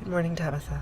morning, Tabitha.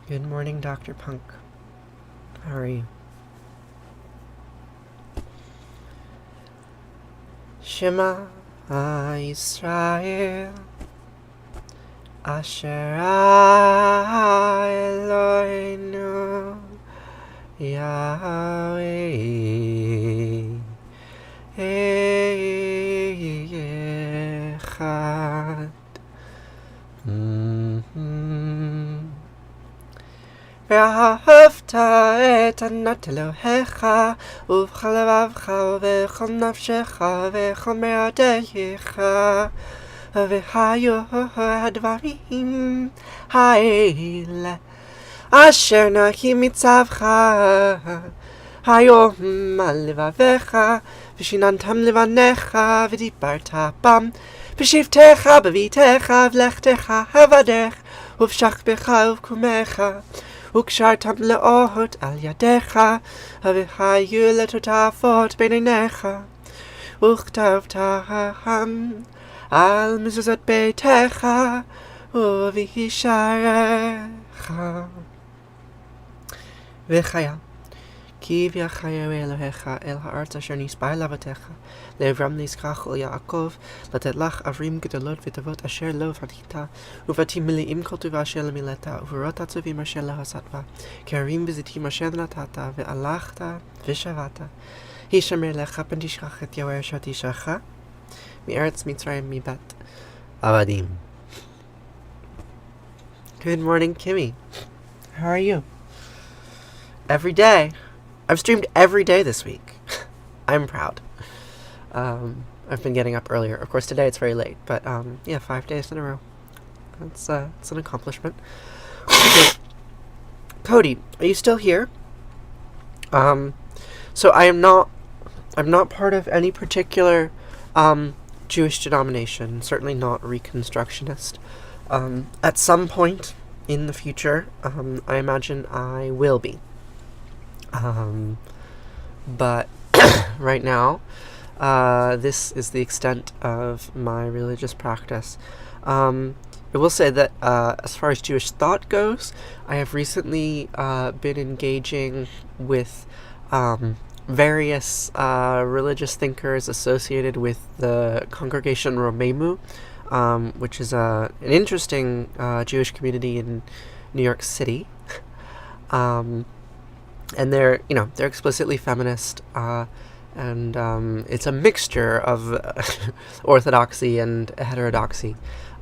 Good morning, Dr. Punk. How are you? Shema Yisrael Asher Eloheinu Yahweh Echad. Vahafta et Anat Elohecha ובכל לבבך ובכל נפשך ובכל מאודך והיו הדברים האלה אשר נהי מצווך היום על לבביך ושיננתם לבניך ודיברת בם בשבתך בביתך ולכתך ובדרך ובשכבך ובקומך וקשרתם לאות על ידיך, והיו לטוטפות בין עיניך, וכתבתם על מזוזות ביתך ובשעריך. וחיה, כי הביאך אלוהיך אל הארץ אשר נשבע לאבותיך, לאברהם ליצחק וליעקב, לתת לך ערים גדולות וטובות אשר לא בנית, ובתים מלאים כל טובה אשר למילאת, וברות עצובים אשר לא עשת בה, כערים וזיתים אשר נתת, והלכת ושבת. הישמר לך פן תשכח את יהוה אשר תישך, מארץ מצרים מבית עבדים. Good morning, Kimmy. How are you? Every day. I've streamed every day this week. I'm proud. I've been getting up earlier. Of course, today it's very late, but 5 days in a row. It's an accomplishment. Cody, are you still here? So I'm not part of any particular Jewish denomination. Certainly not Reconstructionist. At some point in the future, I imagine I will be. But right now, this is the extent of my religious practice. I will say that as far as Jewish thought goes, I have recently been engaging with various religious thinkers associated with the congregation Romemu, which is an interesting Jewish community in New York City. And they're explicitly feminist, and it's a mixture of orthodoxy and heterodoxy.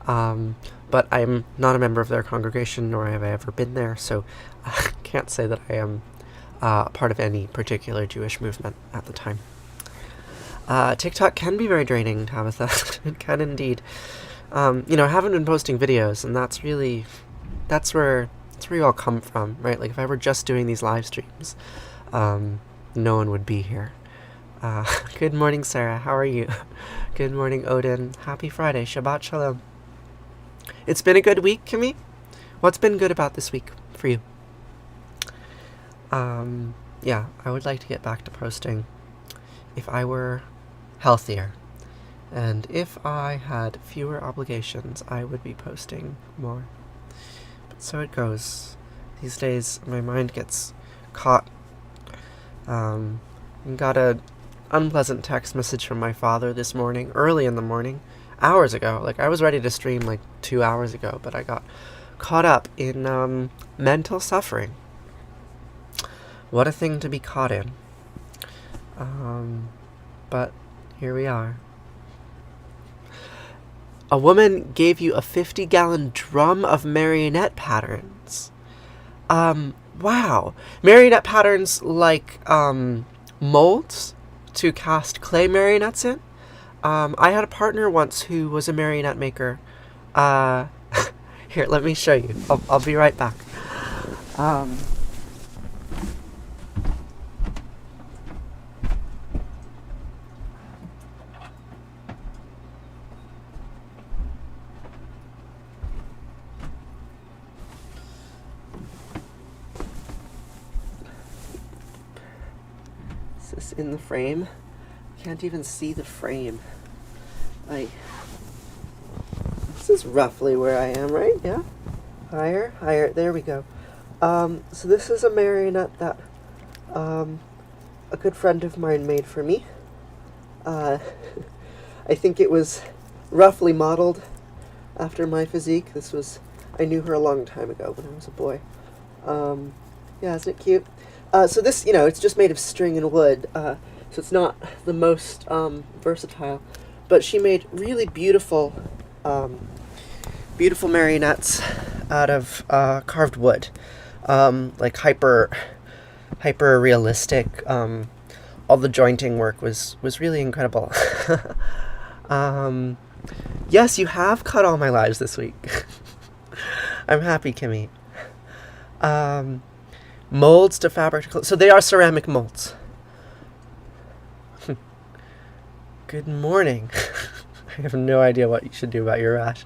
But I'm not a member of their congregation, nor have I ever been there, so I can't say that I am part of any particular Jewish movement at the time. TikTok can be very draining, Tabitha. It can indeed. I haven't been posting videos, and that's where you all come from, right? Like, if I were just doing these live streams, no one would be here. Good morning, Sarah. How are you? Good morning, Odin. Happy Friday. Shabbat Shalom. It's been a good week, Kimmy. What's been good about this week for you? I would like to get back to posting if I were healthier. And if I had fewer obligations, I would be posting more. So it goes. These days, my mind gets caught. Got an unpleasant text message from my father this morning, early in the morning, hours ago. Like, I was ready to stream like 2 hours ago, but I got caught up in mental suffering. What a thing to be caught in. But here we are. A woman gave you a 50-gallon drum of marionette patterns. Wow. Marionette patterns like molds to cast clay marionettes in. I had a partner once who was a marionette maker. Uh, Here, let me show you. I'll be right back. Um, is this in the frame? Can't even see the frame. This is roughly where I am, right? Yeah? Higher, higher. There we go. So this is a marionette that a good friend of mine made for me. I think it was roughly modeled after my physique. I knew her a long time ago when I was a boy. Yeah, isn't it cute? So this, it's just made of string and wood, so it's not the most versatile. But she made really beautiful marionettes out of carved wood, like hyper realistic. All the jointing work was really incredible. Yes, you have cut all my lives this week. I'm happy, Kimmy. Molds to fabric. So they are ceramic molds. Good morning. I have no idea what you should do about your rash.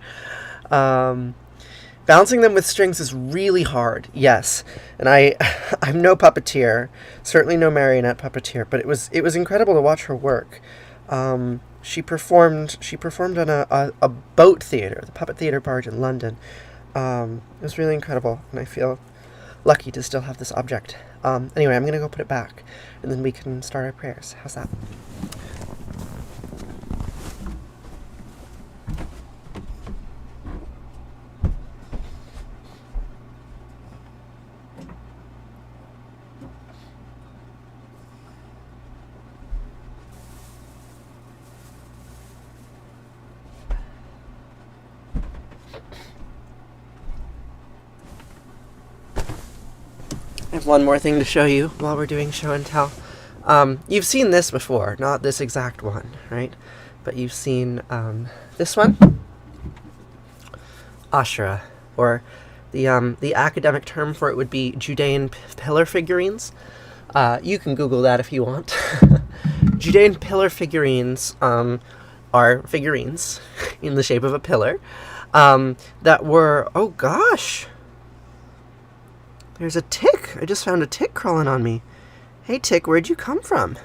Balancing them with strings is really hard, yes. And I'm no puppeteer, certainly no marionette puppeteer, but it was incredible to watch her work. She performed on a boat theater, the Puppet Theater Barge in London. It was really incredible, and I feel lucky to still have this object. Anyway, I'm going to go put it back, and then we can start our prayers. How's that? I have one more thing to show you while we're doing show and tell. You've seen this before, not this exact one, right? But you've seen this one, Ashera, or the academic term for it would be Judean pillar figurines. You can Google that if you want. Judean pillar figurines are figurines in the shape of a pillar that were, oh gosh, there's a tick. I just found a tick crawling on me. Hey, tick, where'd you come from?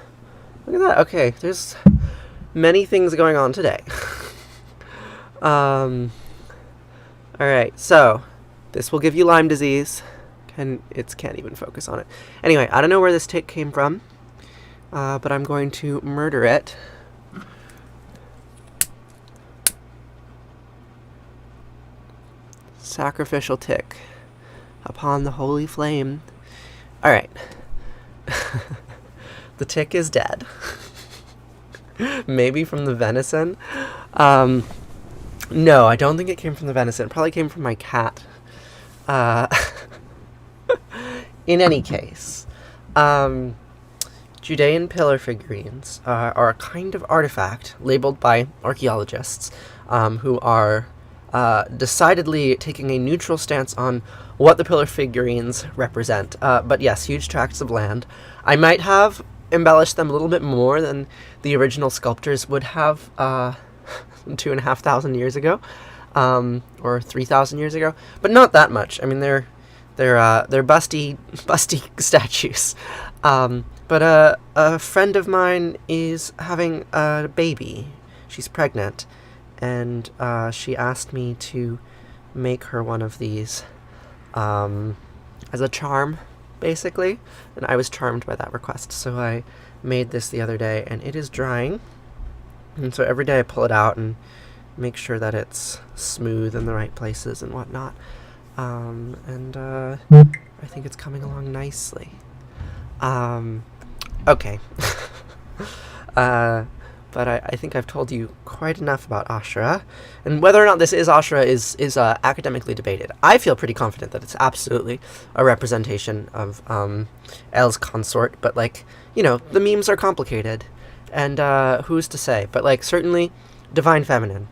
Look at that. Okay, there's many things going on today. Alright, so this will give you Lyme disease. Can't even focus on it. Anyway, I don't know where this tick came from, but I'm going to murder it. Sacrificial tick upon the holy flame. Alright. The tick is dead. Maybe from the venison. No, I don't think it came from the venison. It probably came from my cat. In any case, Judean pillar figurines are a kind of artifact labeled by archaeologists who are decidedly taking a neutral stance on what the pillar figurines represent. But yes, huge tracts of land. I might have embellished them a little bit more than the original sculptors would have 2,500 years ago, or 3,000 years ago, but not that much. I mean, they're busty statues. But a friend of mine is having a baby. She's pregnant, and she asked me to make her one of these as a charm, basically, and I was charmed by that request, so I made this the other day, and it is drying, and so every day I pull it out and make sure that it's smooth in the right places and whatnot, and I think it's coming along nicely. Okay. but I think I've told you quite enough about Ashura. And whether or not this is Ashura is academically debated. I feel pretty confident that it's absolutely a representation of El's consort, but, like, you know, the memes are complicated, and who's to say? But, like, certainly divine feminine.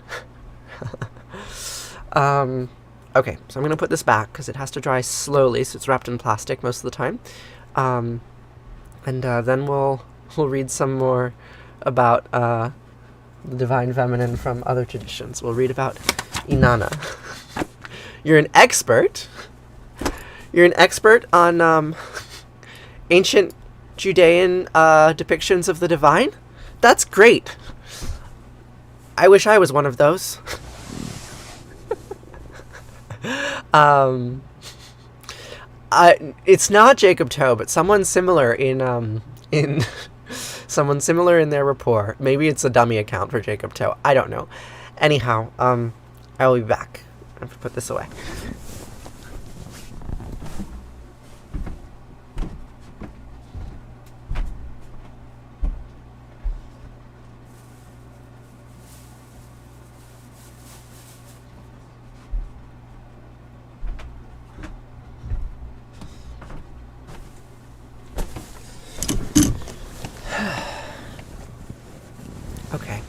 Okay, so I'm going to put this back because it has to dry slowly, so it's wrapped in plastic most of the time. And then we'll read some more about the divine feminine from other traditions. We'll read about Inanna. You're an expert. You're an expert on ancient Judean depictions of the divine? That's great. I wish I was one of those. It's not Jacob Toe, but someone similar in someone similar in their rapport. Maybe it's a dummy account for Jacob Toe. I don't know. Anyhow, I will be back. I have to put this away. Okay.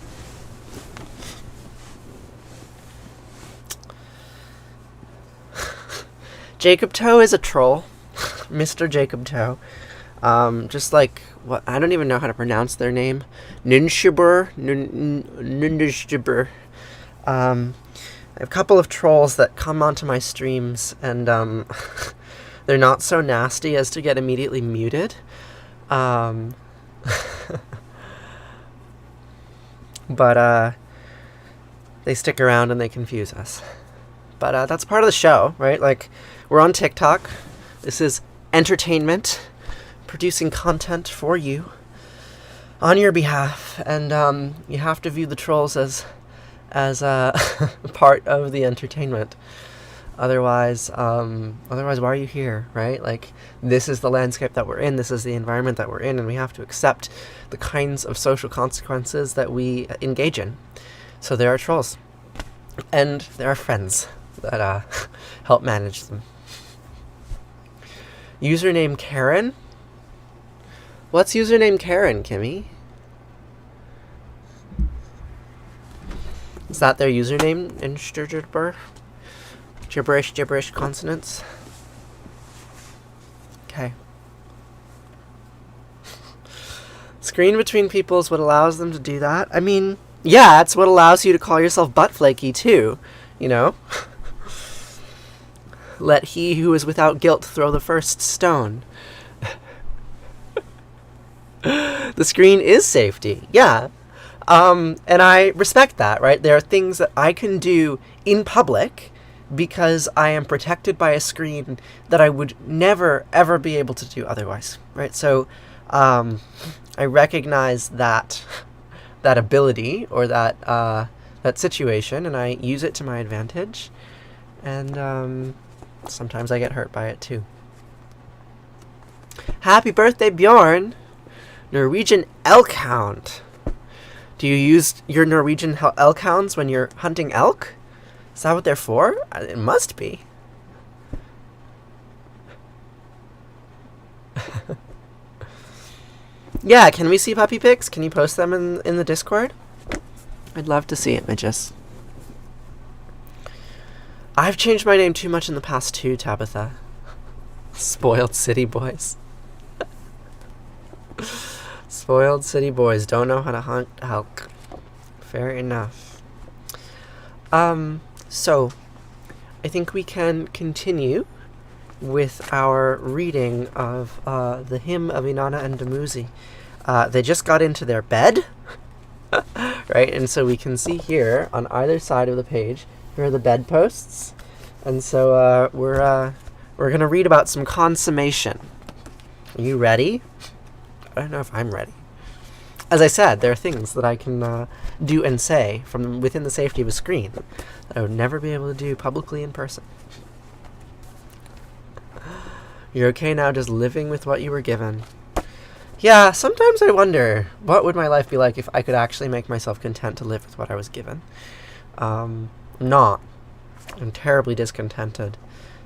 Jacob Toe is a troll. Mr. Jacob Toe. Just like, what, I don't even know how to pronounce their name. Ninshibur. I have a couple of trolls that come onto my streams, and they're not so nasty as to get immediately muted. But they stick around and they confuse us. But that's part of the show, right? Like, we're on TikTok. This is entertainment, producing content for you on your behalf, and you have to view the trolls as part of the entertainment. Otherwise, why are you here, right? Like, this is the landscape that we're in, this is the environment that we're in, and we have to accept the kinds of social consequences that we engage in. So there are trolls. And there are friends that help manage them. Username Karen? What's username Karen, Kimmy? Is that their username in Sturgerbur? Gibberish consonants. Okay. Screen between people is what allows them to do that. I mean, yeah, it's what allows you to call yourself butt flaky too, you know? Let he who is without guilt throw the first stone. The screen is safety, yeah. And I respect that, right? There are things that I can do in public because I am protected by a screen that I would never, ever be able to do otherwise, right? So I recognize that ability or that situation, and I use it to my advantage. And sometimes I get hurt by it too. Happy birthday, Bjorn! Norwegian elk hound. Do you use your Norwegian elk hounds when you're hunting elk? Is that what they're for? It must be. Yeah, can we see puppy pics? Can you post them in the Discord? I'd love to see images. I've changed my name too much in the past too, Tabitha. Spoiled city boys. Spoiled city boys don't know how to hunt elk. Fair enough. So, I think we can continue with our reading of the hymn of Inanna and Dumuzi. They just got into their bed, right? And so we can see here on either side of the page, here are the bedposts. And so we're going to read about some consummation. Are you ready? I don't know if I'm ready. As I said, there are things that I can do and say from within the safety of a screen that I would never be able to do publicly in person. You're okay now just living with what you were given. Yeah, sometimes I wonder, what would my life be like if I could actually make myself content to live with what I was given? Not. I'm terribly discontented.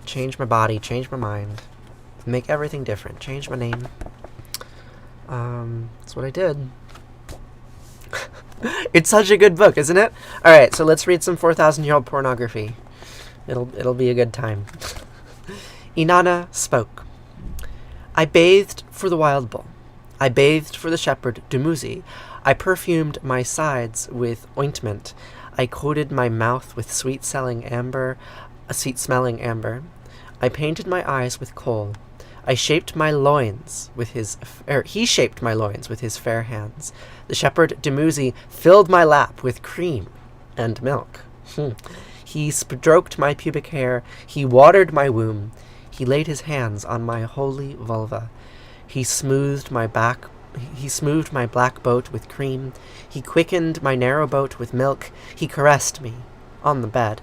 Change my body, change my mind, make everything different, change my name. That's what I did. It's such a good book, isn't it? Alright, so let's read some 4,000-year-old pornography. It'll be a good time. Inanna spoke. I bathed for the wild bull. I bathed for the shepherd Dumuzi. I perfumed my sides with ointment. I coated my mouth with sweet-smelling amber. I painted my eyes with kohl. He shaped my loins with his fair hands. The shepherd Dumuzi filled my lap with cream and milk. He stroked my pubic hair. He watered my womb. He laid his hands on my holy vulva. He smoothed my black boat with cream. He quickened my narrow boat with milk. He caressed me on the bed.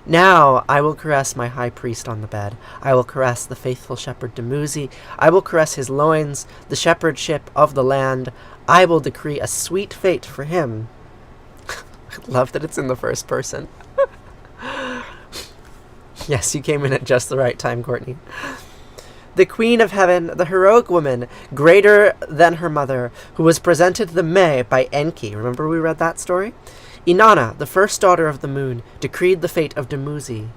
Now I will caress my high priest on the bed. I will caress the faithful shepherd Dumuzi. I will caress his loins, the shepherdship of the land. I will decree a sweet fate for him. I love that it's in the first person. Yes, you came in at just the right time, Courtney. The queen of heaven, the heroic woman, greater than her mother, who was presented the May by Enki. Remember we read that story? Inanna, the first daughter of the moon, decreed the fate of Dumuzi.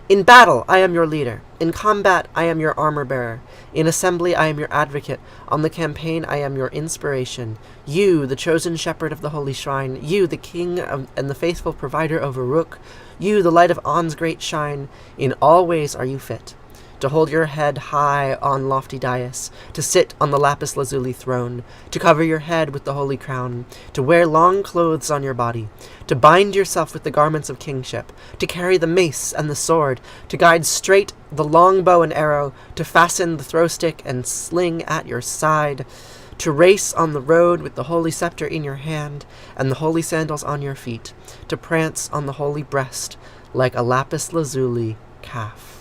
In battle, I am your leader. In combat, I am your armor-bearer. In assembly, I am your advocate. On the campaign, I am your inspiration. You, the chosen shepherd of the holy shrine. You, the king and the faithful provider of Uruk. You, the light of On's great shine. In all ways are you fit. To hold your head high on lofty dais, to sit on the lapis lazuli throne, to cover your head with the holy crown, to wear long clothes on your body, to bind yourself with the garments of kingship, to carry the mace and the sword, to guide straight the long bow and arrow, to fasten the throw stick and sling at your side, to race on the road with the holy scepter in your hand and the holy sandals on your feet, to prance on the holy breast like a lapis lazuli calf.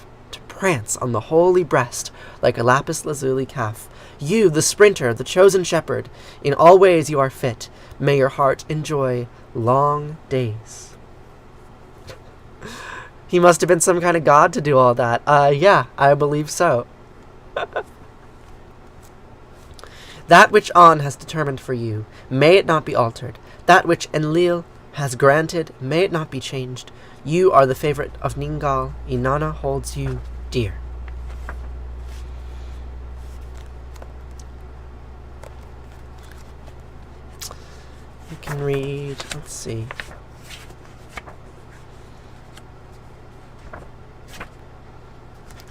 Prance on the holy breast like a lapis lazuli calf. You, the sprinter, the chosen shepherd, in all ways you are fit. May your heart enjoy long days. He must have been some kind of god to do all that. Yeah, I believe so. That which On has determined for you, may it not be altered. That which Enlil has granted, may it not be changed. You are the favorite of Ningal. Inanna holds you dear. You can read, let's see.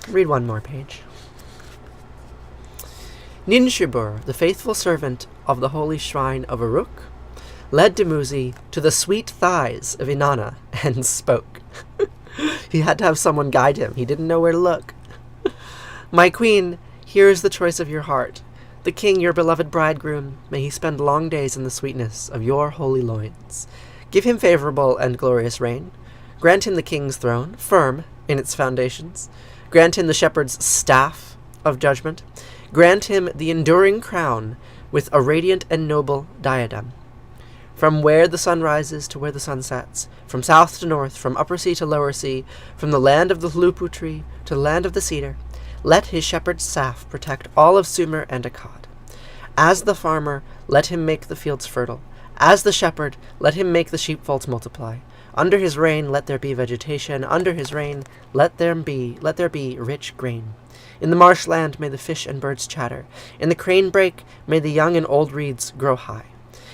Read one more page. Ninshibur, the faithful servant of the holy shrine of Uruk, led Dumuzi to the sweet thighs of Inanna and spoke. He had to have someone guide him. He didn't know where to look. My queen, here is the choice of your heart. The king, your beloved bridegroom, may he spend long days in the sweetness of your holy loins. Give him favorable and glorious reign. Grant him the king's throne, firm in its foundations. Grant him the shepherd's staff of judgment. Grant him the enduring crown with a radiant and noble diadem. From where the sun rises to where the sun sets, from south to north, from upper sea to lower sea, from the land of the lupu tree to the land of the cedar, let his shepherd's staff protect all of Sumer and Akkad. As the farmer, let him make the fields fertile. As the shepherd, let him make the sheepfolds multiply. Under his reign, let there be vegetation. Under his reign, let there be rich grain. In the marshland, may the fish and birds chatter. In the cranebrake, may the young and old reeds grow high.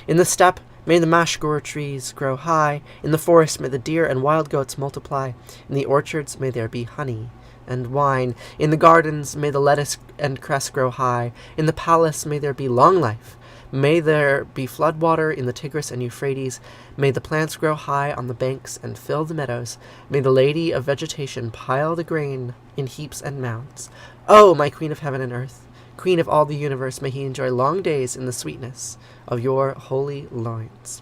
In the steppe, may the mashgur trees grow high. In the forest, may the deer and wild goats multiply. In the orchards, may there be honey and wine. In the gardens, may the lettuce and cress grow high. In the palace, may there be long life. May there be flood water in the Tigris and Euphrates. May the plants grow high on the banks and fill the meadows. May the lady of vegetation pile the grain in heaps and mounds. Oh, my queen of heaven and earth, queen of all the universe, may he enjoy long days in the sweetness of your holy loins.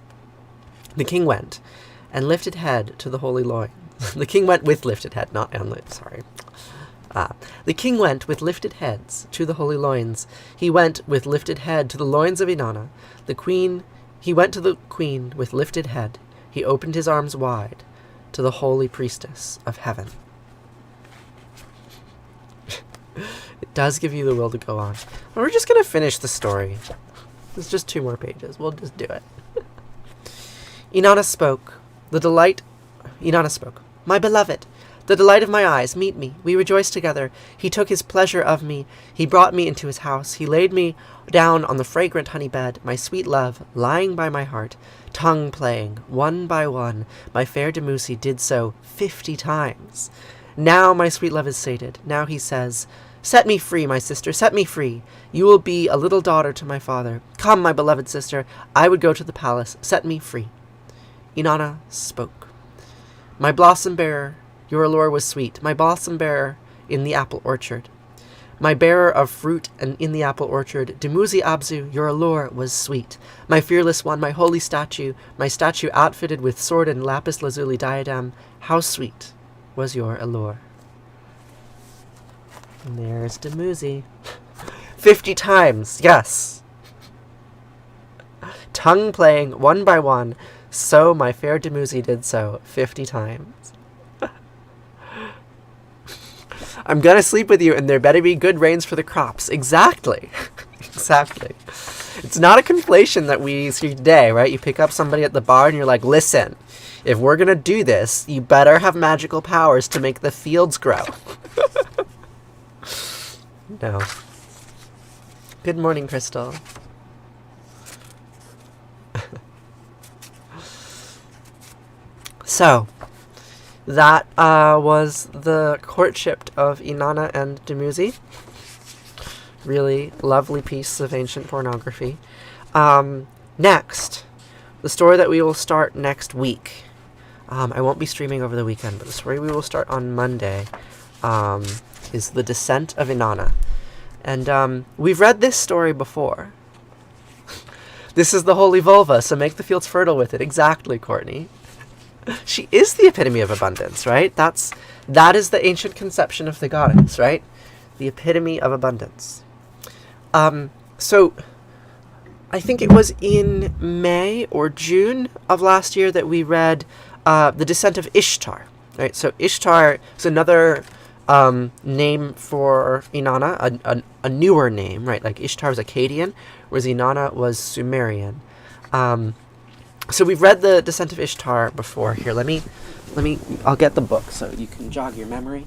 The king went and lifted head to the holy loins. The king went with lifted head, not and sorry. The king went with lifted heads to the holy loins. He went with lifted head to the loins of Inanna. He went to the queen with lifted head. He opened his arms wide to the holy priestess of heaven. It does give you the will to go on. We're just going to finish the story. There's just 2 more pages. We'll just do it. Inanna spoke. Inanna spoke. My beloved, the delight of my eyes, meet me. We rejoice together. He took his pleasure of me. He brought me into his house. He laid me down on the fragrant honey bed, my sweet love, lying by my heart, tongue playing, one by one. My fair Demusi did so 50 times. Now my sweet love is sated. Now he says, set me free, my sister, set me free. You will be a little daughter to my father. Come, my beloved sister, I would go to the palace. Set me free. Inanna spoke. My blossom bearer, your allure was sweet, my blossom bearer in the apple orchard. My bearer of fruit and in the apple orchard, Demuzi Abzu, your allure was sweet. My fearless one, my holy statue, my statue outfitted with sword and lapis lazuli diadem, how sweet was your allure. And there's Demuzi. 50 times, yes. Tongue playing one by one, so my fair Demuzi did so 50 times. I'm gonna sleep with you and there better be good rains for the crops. Exactly. Exactly. It's not a conflation that we see today, right? You pick up somebody at the bar and you're like, listen, if we're gonna do this, you better have magical powers to make the fields grow. No. Good morning, Crystal. So, that was the courtship of Inanna and Demuzi. Really lovely piece of ancient pornography. Next, the story that we will start next week. I won't be streaming over the weekend, but the story we will start on Monday is The Descent of Inanna. And we've read this story before. This is the holy vulva, so make the fields fertile with it. Exactly, Courtney. She is the epitome of abundance, right? That is the ancient conception of the goddess, right? The epitome of abundance. So I think it was in May or June of last year that we read The Descent of Ishtar, right? So Ishtar is another name for Inanna, a newer name, right? Like Ishtar was Akkadian, whereas Inanna was Sumerian. So we've read The Descent of Ishtar before. Here, I'll get the book so you can jog your memory.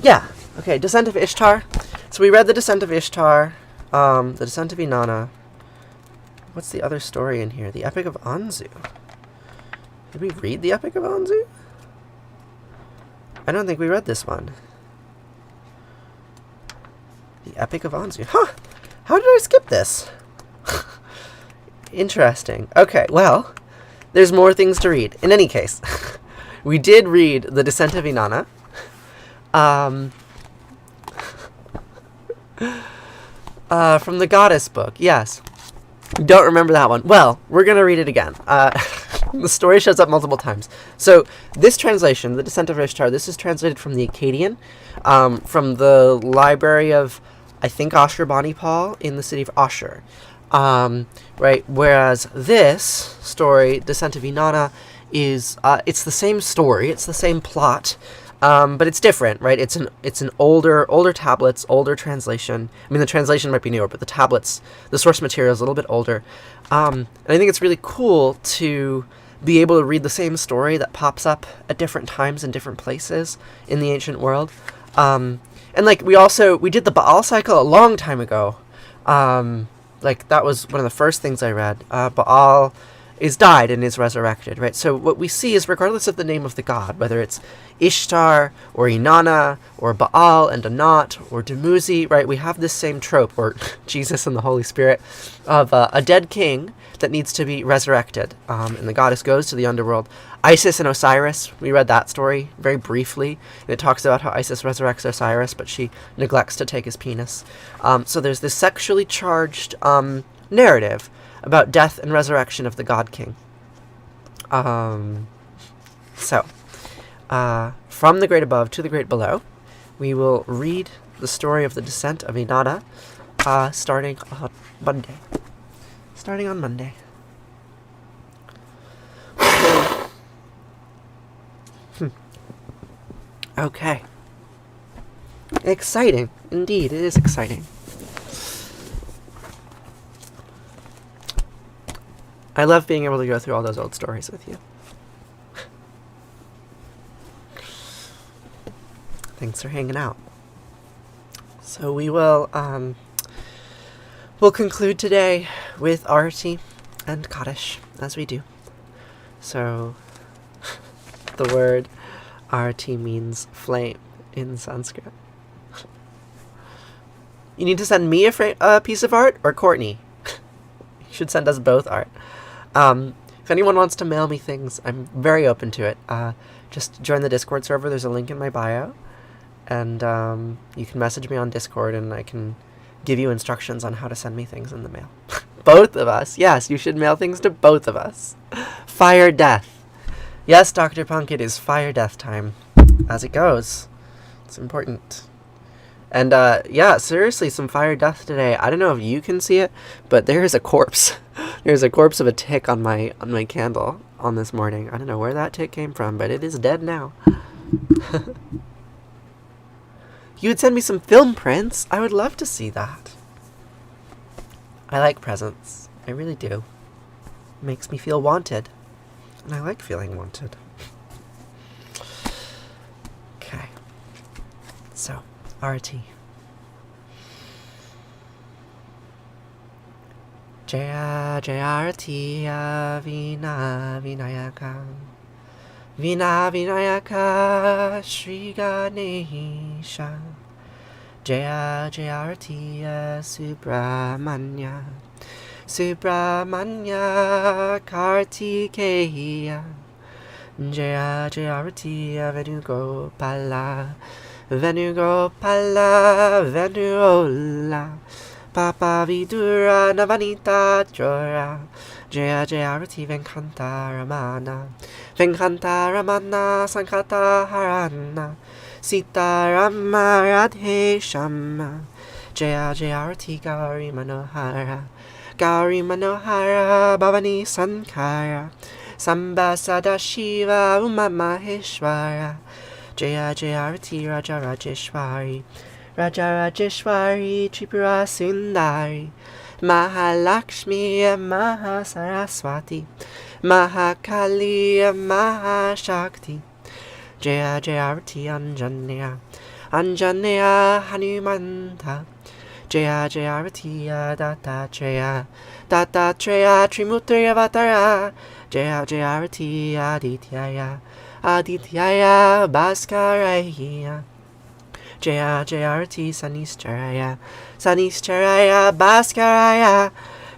Yeah. Okay, Descent of Ishtar. So we read The Descent of Ishtar, The Descent of Inanna. What's the other story in here? The Epic of Anzu. Did we read the Epic of Anzu? I don't think we read this one. The Epic of Anzu. Huh! How did I skip this? Interesting. Okay, well, there's more things to read. In any case, we did read The Descent of Inanna. From the Goddess book, yes. Don't remember that one. Well, we're going to read it again. The story shows up multiple times. So this translation, The Descent of Ishtar, this is translated from the Akkadian, from the library of, I think, Ashurbanipal in the city of Ashur. Right, whereas this story, Descent of Inanna, is, it's the same story, it's the same plot, but it's different, right? It's an older tablets, older translation. I mean, the translation might be newer, but the tablets, the source material is a little bit older. And I think it's really cool to be able to read the same story that pops up at different times in different places in the ancient world. And like we did the Baal cycle a long time ago. Like that was one of the first things I read. Baal is died and is resurrected, right? So what we see is, regardless of the name of the god, whether it's Ishtar or Inanna or Baal and Anat or Demuzi, right? We have this same trope, or Jesus and the Holy Spirit, of a dead king that needs to be resurrected, and the goddess goes to the underworld. Isis and Osiris, we read that story very briefly, and it talks about how Isis resurrects Osiris, but she neglects to take his penis. So there's this sexually charged narrative about death and resurrection of the God King. So, from the great above to the great below, we will read the story of the descent of Inanna, starting on Monday. Okay. Exciting. Indeed, it is exciting. I love being able to go through all those old stories with you. Thanks for hanging out. So we will, we'll conclude today with Arati and Kadish, as we do. So, the word Arati means flame in Sanskrit. You need to send me a piece of art, or Courtney? You should send us both art. If anyone wants to mail me things, I'm very open to it. Just join the Discord server. There's a link in my bio. And you can message me on Discord, and I can give you instructions on how to send me things in the mail. Both of us. Yes, you should mail things to both of us. Fire death. Yes, Dr. Punk, it is fire death time. As it goes. It's important. And, yeah, seriously, some fire death today. I don't know if you can see it, but there is a corpse. There's a corpse of a tick on my candle on this morning. I don't know where that tick came from, but it is dead now. You would send me some film prints. I would love to see that. I like presents. I really do. It makes me feel wanted. And I like feeling wanted. Okay. So, Arati. Jaya Jaya Arati Vina Vinayaka Vina Vinayaka Shri Ganesha Jaya Jaya Arati Subramanya Subramanya Kartikeya Jaya Jaya Arati Venugopala Venugopala Venuola Papa Vidura Navanita Jora Jaya Jaya Arati Venkanta Ramana Venkanta Ramana Sankata Harana Sita Rama Radhe Shama Jaya Jaya Arati Gauri Manohara Gauri Manohara Bhavani Sankara Samba Sadashiva Uma Maheshwara Jaya Jaya Arati Raja Rajeshwari Raja Rajeshwari Tripura Sundari Mahalakshmi Mahasaraswati Mahakali Mahashakti Jaya Jaya Arati Anjaneya Anjaneya Hanumanta Jaya Jaya Arati Dattatreya Dattatreya Trimutra Vatara Jaya Jaya Arati Adityaya Adityaya Bhaskaraya Jaya Jaya Arati Sanistaraya Sanistaraya Bhaskaraya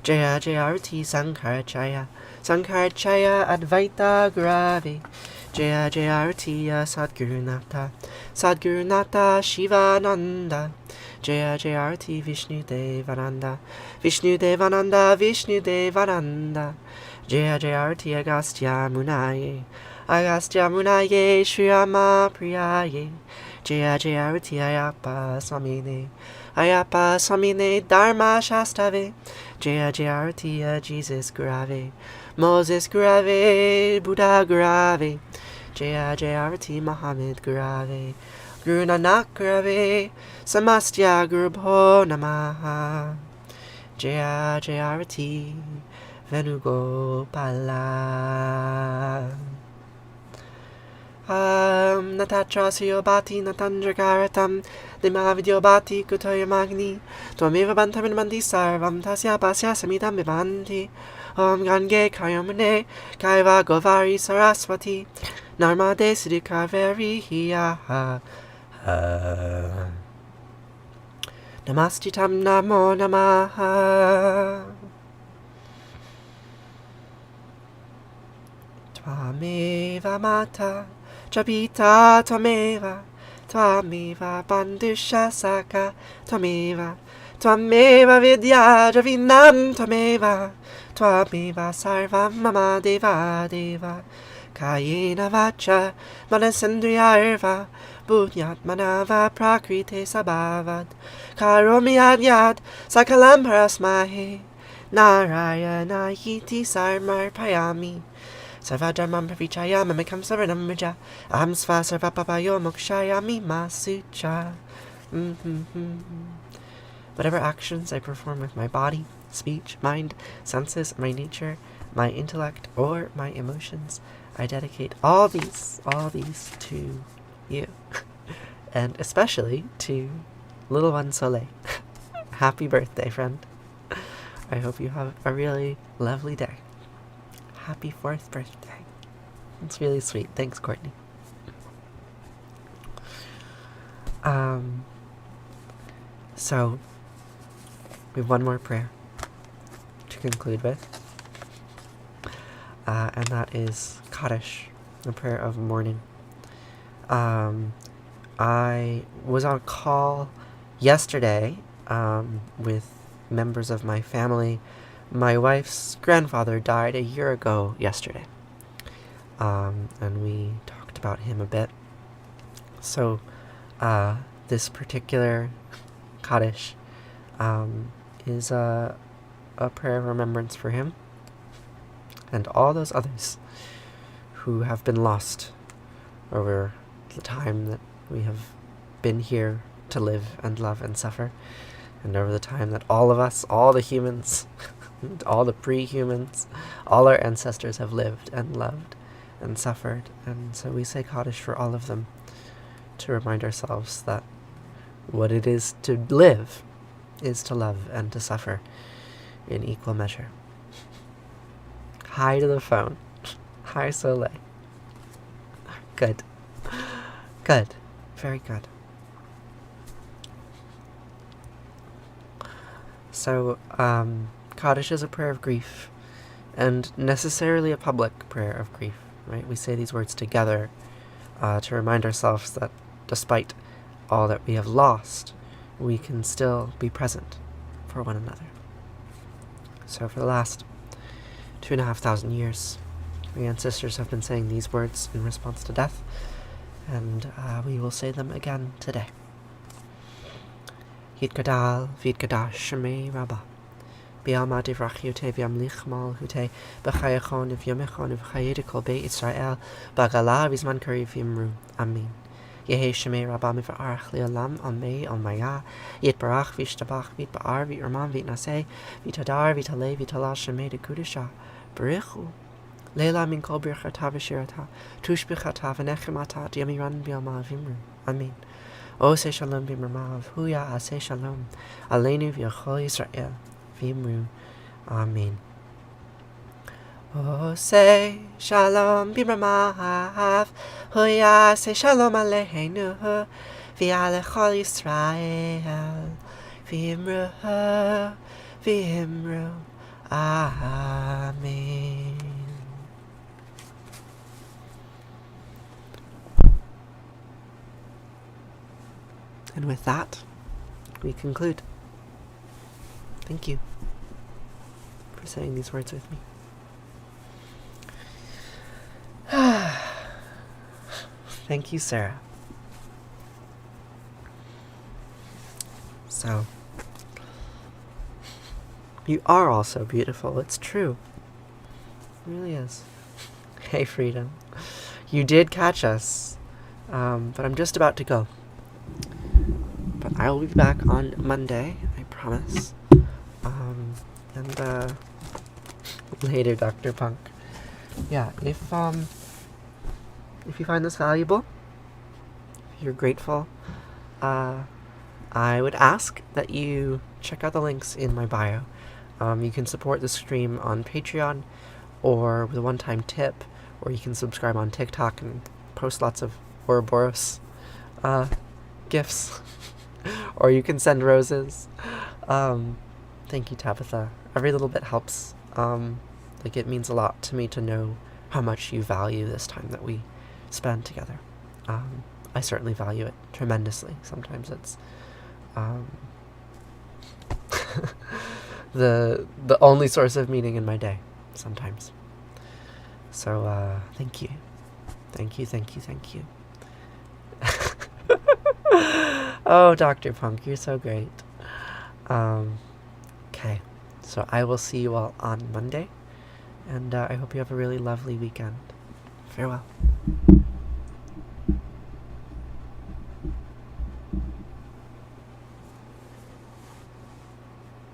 Jaya Jaya Arati Sankarachaya Sankarachaya Advaita Gurave Jaya Jaya Arati Sadgurunata Sadgurunata Shivananda Jaya Jaya Arati Vishnu Devananda Vishnu Devananda Vishnu Devananda Jaya Jaya Arati Agastya Munaye Agastya Munaye Shriyama Priyaye Jaya Jaya Arati Ayapa Swamine Ayapa Swamine Dharma Shastave Jaya Jaya Arati Jesus Gurave Moses Gurave Buddha Gurave Jaya Jaya Arati Muhammad Gurave Guru Nanak Gurave Samastya Gurubho Namaha Jaya Jaya Arati Venugopala Natatrasyo Bhati Natandrakaratam Dimavidyo Bhati Kutoya Magni Twameva Bantamin Mandi Sarvam Tasya Pasya Samidam Vivanti Om Gange Kayamune Kaiva Govari Saraswati Narmade Siddhi Kaveri Hiyaha Namastitam Namo Namaha Twameva Mata Jabita Twameva Twameva Bandusha Saka Twameva Tvameva vidya javinam tvameva. Tvameva sarvam mama deva deva. Kayena vacha manasendriyarva. Bunyat manava prakrite sabhavat. Karomi yad sakalam parasmahe. Narayana hiti sarmar payami. Sarvadharmam pravichaya mamekam saranam raja. Aham sva sarvapapayo mokshayami masucha. Whatever actions I perform with my body, speech, mind, senses, my nature, my intellect, or my emotions, I dedicate all these to you. And especially to little one Soleil. Happy birthday, friend. I hope you have a really lovely day. Happy 4th birthday. It's really sweet. Thanks, Courtney. So, we have one more prayer to conclude with. And that is Kadish, the prayer of mourning. I was on a call yesterday with members of my family. My wife's grandfather died a year ago yesterday. And we talked about him a bit. So, this particular Kadish is a prayer of remembrance for him and all those others who have been lost over the time that we have been here to live and love and suffer, and over the time that all of us, all the humans, and all the pre-humans, all our ancestors have lived and loved and suffered. And so we say Kadish for all of them, to remind ourselves that what it is to live is to love and to suffer in equal measure. Hi to the phone. Hi, Soleil. Good. Good. Very good. So, Kadish is a prayer of grief, and necessarily a public prayer of grief, right? We say these words together to remind ourselves that despite all that we have lost, we can still be present for one another. So for the last 2,500 years, my ancestors have been saying these words in response to death, and we will say them again today. Yitkadal vidkadash Shema Rabba. Bialma divrachiote viamlichmal hute b'chayachon v'yomechon v'chayedikol be Israel bagala vizman kari v'imru. Amen. Yehe Shema Rabba mivarach li'olam amei almaya yitbarach v'ishtabach v'itba'ar v'irman v'itnaseh v'itadar v'taleh v'itala Shema de Kudisha b'richu leila min kol birchata v'shirata tush b'chata v'nechemata diamiran bialma v'imru. Amen. O se shalom b'mirmav huya ase shalom aleinu v'yachol Yisrael v'imru. Amen. Oh, say shalom b'mirmav, huya say shalom aleinu, v'alechol Yisrael, v'imru, v'imru. Amen. And with that, we conclude. Thank you for saying these words with me. Thank you, Sarah. So, you are also beautiful. It's true. It really is. Hey, Freedom. You did catch us, but I'm just about to go. But I will be back on Monday, I promise. And later, Dr. Punk. Yeah, if you find this valuable, if you're grateful, I would ask that you check out the links in my bio. You can support the stream on Patreon, or with a one-time tip, or you can subscribe on TikTok and post lots of Ouroboros gifts, or you can send roses. Thank you, Tabitha. Every little bit helps. It means a lot to me to know how much you value this time that we spend together. I certainly value it tremendously. Sometimes it's the only source of meaning in my day sometimes. So thank you. Thank you, thank you, thank you. Oh, Dr. Punk, you're so great. Okay, so I will see you all on Monday, and I hope you have a really lovely weekend. Farewell.